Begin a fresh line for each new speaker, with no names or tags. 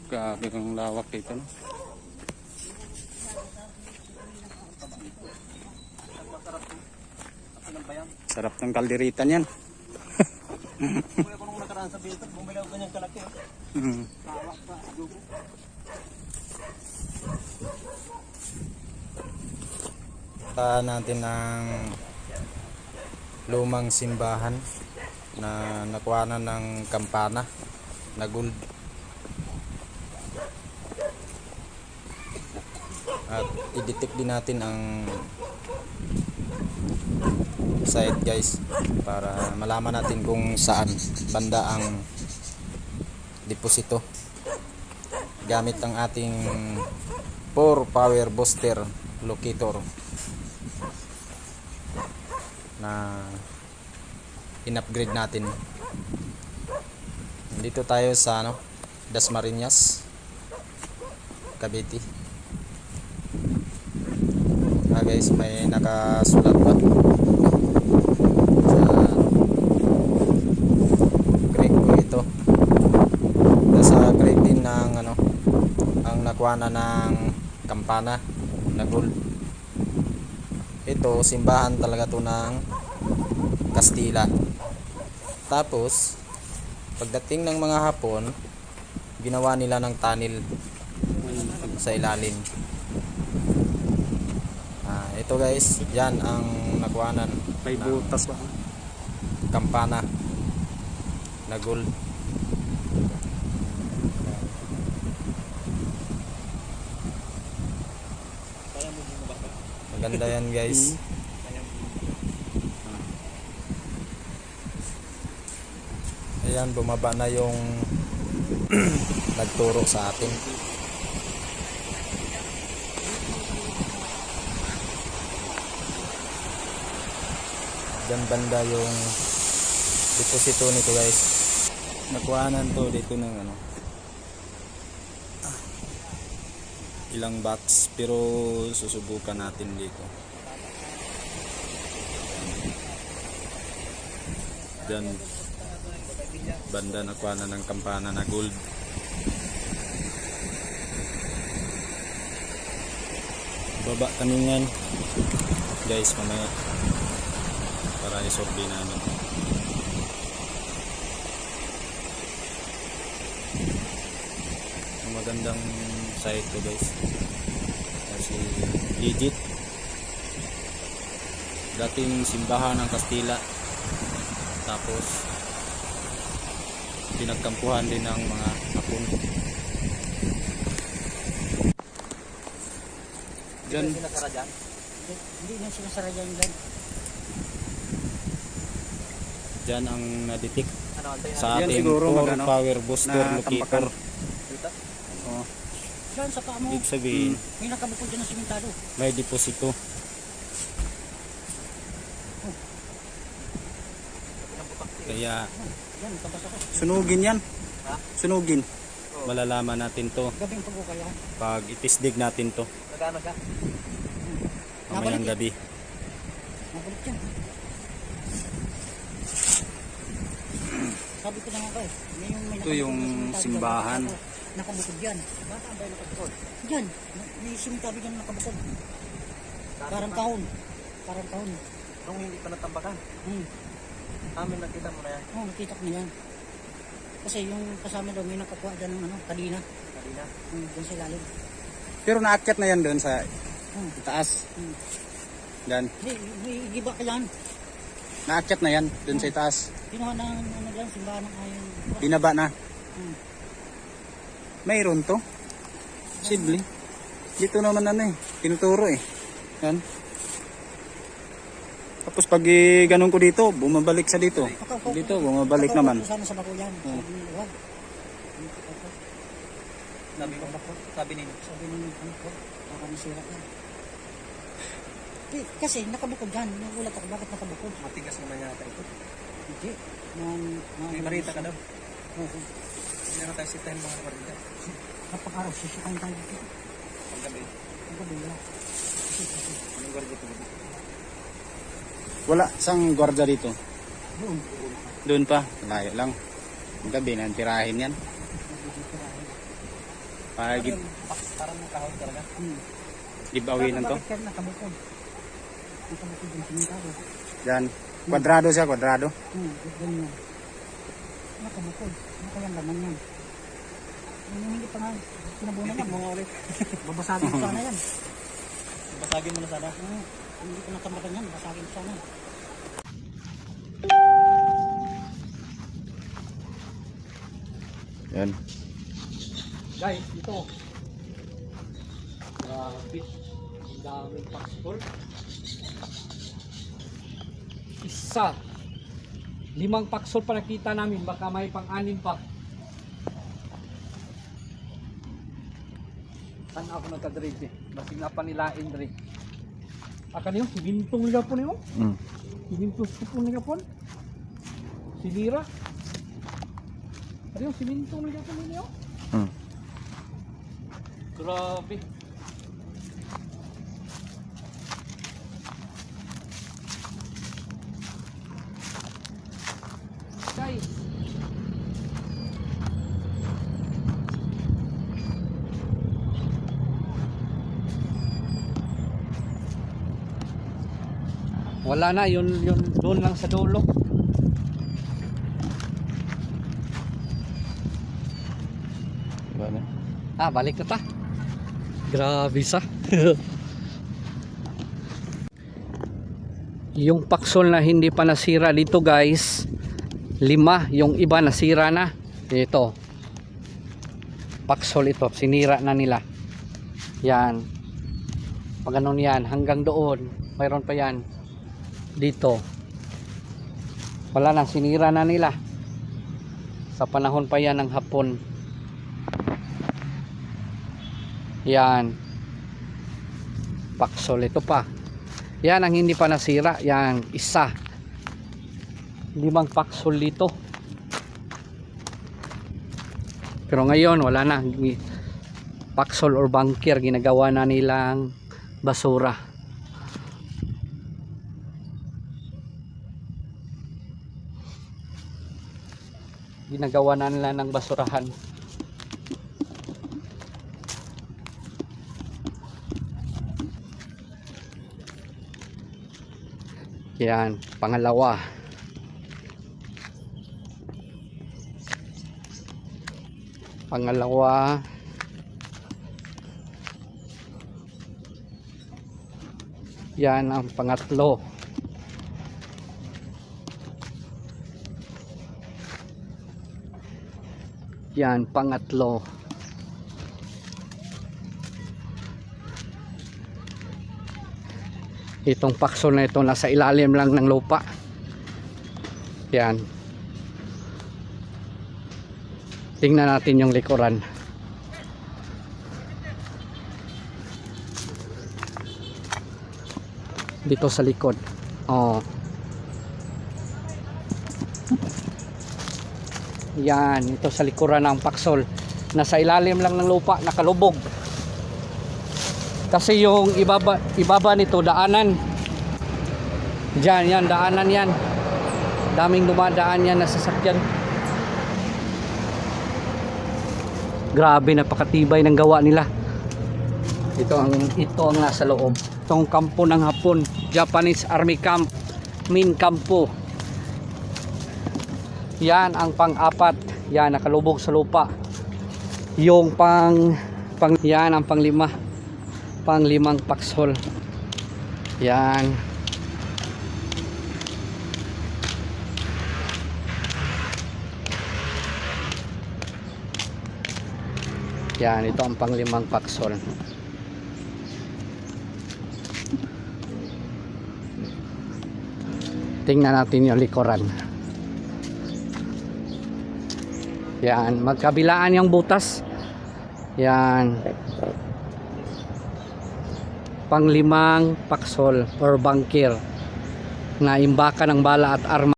Grabe kang lawak dito, no? Sarap ng kalderitan yan.
Kung nung nakaraan sa bito, bumili ako kanyang kalaki. Hawak pa, adobo.
Natin ang lumang simbahan na nakuhanan ng kampana na gold. At i-detect din natin ang site, guys, para malaman natin kung saan banda ang deposito gamit ang ating 4 power booster locator na in-upgrade natin. Dito tayo sa Dasmariñas, Cavite. Guys, may nakasulat pa sa creek ko ito. Nasa creek din ng ang nakuha ng kampana na gold. Ito, simbahan talaga to ng Kastila. Tapos pagdating ng mga Hapon, ginawa nila ng tunnel sa ilalim. Ito, guys, yan ang nakuhanan.
May butas ba?
Kampana na gold. Maganda yan, guys. Ayan, bumaba na yung nagturo sa atin. Diyan banda yung deposito nito, guys. Nakuhanan to dito ng ilang box, pero susubukan natin dito. Diyan banda nakuhanan ng kampana na gold. Baba kami yan, guys, mamaya para isorbi namin. Ang magandang site to, guys, kasi legit. Dating simbahan ng Kastila, tapos pinagkampuhan din ng mga Hapon.
Diyan sinasara dyan? Hindi na sinasara dyan.
Diyan ang na-detect sa
Yan
ating
siguro
4 power booster
na
locator.
Oh.
Diyan sa paa mo.
Ibig sabihin,
May nakabukod dyan na simentado.
may deposito. Kaya
Yan, tapos ako.
Sunugin yan. Sunugin.
malalaman natin to
Gabing pag-ukaya.
pag itisdig natin to
Nagano siya?
mamayang gabi.
Mabalik yan. Sabi ko na nga ba eh. May
Ito yung simbahan.
Nakabukod yan. Bata ba yung nakabukod? Yan. May simentado dyan nakabukod. Parang kahon. Parang kahon.
Nung hindi pa natambakan, amin nakita mo na yan.
Oo, nakita ko na yan. Kasi yung kasama daw may nakakuha dyan ng kanina.
Kanina.
Doon sa ilalim.
Pero naakyat na yan doon sa taas. Yan.
May giba ka yan.
Naakyat na yan doon sa taas.
Kinuha ng dyan, simbahan ng ayon.
Binaba na. Mayroon to. Simple. Dito naman tinuturo eh. Yan. Tapos pag ganun ko dito, bumabalik sa dito. Dito, bumabalik naman.
Sana sa bako yan.
Sabi ninyo.
Sabi ninyo, baka masira yan. Kasi nakabukod yan. Nagulat ako, bakit nakabukod?
Matigas naman yata ito.
Hindi.
May marita ka daw.
Oo.
Hindi na tayo sitahin mga marita.
Napakaraw, sisikain tayo dito.
Paggabi.
Ang gabi wala.
Anong gwargo ito?
Wala sang gwardiya dito.
Doon.
Doon pa, layo lang. Ang gabi, nantirahin yan. Pagib,
Parang may kahoy talaga.
gibawinan to.
Bakit kaya nakabukod? Nakabukod yung simentado.
Yan. Kwadrado siya, kwadrado.
Ganyan. Nakabukod. Ano kaya laman yan? Yung hindi pa nga sinabunan yan.
Mga ulit.
Babasagin ko sana yan.
Basagin mo na sana.
Hindi ko nakamatan yan. Basagin ko sana.
Yan.
Guys, ito. Grabe. Ang daming passport. Isa. 5 paksol pa nakita namin. Baka may pang-anim pa. Saan ako nagka-drive eh. Basing na pa nilain dre. Aka niyo, sibintong nila po niyo. Sibintong po nila po. Silira. Ano yung sibintong nila po niyo? Grabe. Guys. Wala na, yun doon lang sa dulo. Ah, balik na ta. Grabe sa. Yung paksol na hindi pa nasira dito guys, 5, yung iba nasira na. Ito. Paksol ito, sinira na nila. Yan. Pag ganun yan, hanggang doon, mayroon pa yan. Dito. Wala na, sinira na nila. Sa panahon pa yan ng Hapon. Yan. Paksol ito pa. Yan ang hindi pa nasira. Yan, isa. 5 paksol dito. Pero ngayon wala na. Paksol or bunker ginagawa na nilang basura. Ginagawa na nila ng basurahan. Yan, pangalawa. Pangalawa. Yan ang pangatlo. Yan, pangatlo. Itong paksol na ito nasa ilalim lang ng lupa. Yan. Tingnan natin yung likuran. Dito sa likod. Oh. Yan, ito sa likuran ng paksol. Nasa ilalim lang ng lupa, nakalubog. Kasi yung ibaba nito daanan. Diyan, yan, daanan yan. Daming dumadaan yan na sasakyan. Grabe, napakatibay ng gawa nila. Ito ang nasa loob. Itong kampo ng Hapon, Japanese Army Camp, Min Campo. Yan ang pang-4. Yan, nakalubog sa lupa. Yung yan ang pang-5. Pang-5 paksol. Yan. Yan, ito ang pang-5 paksol. Tingnan natin yung likuran. Yan, magkabilaan yung butas. Yan. Pang-5 paksol or bunker na imbaka ng bala at arma.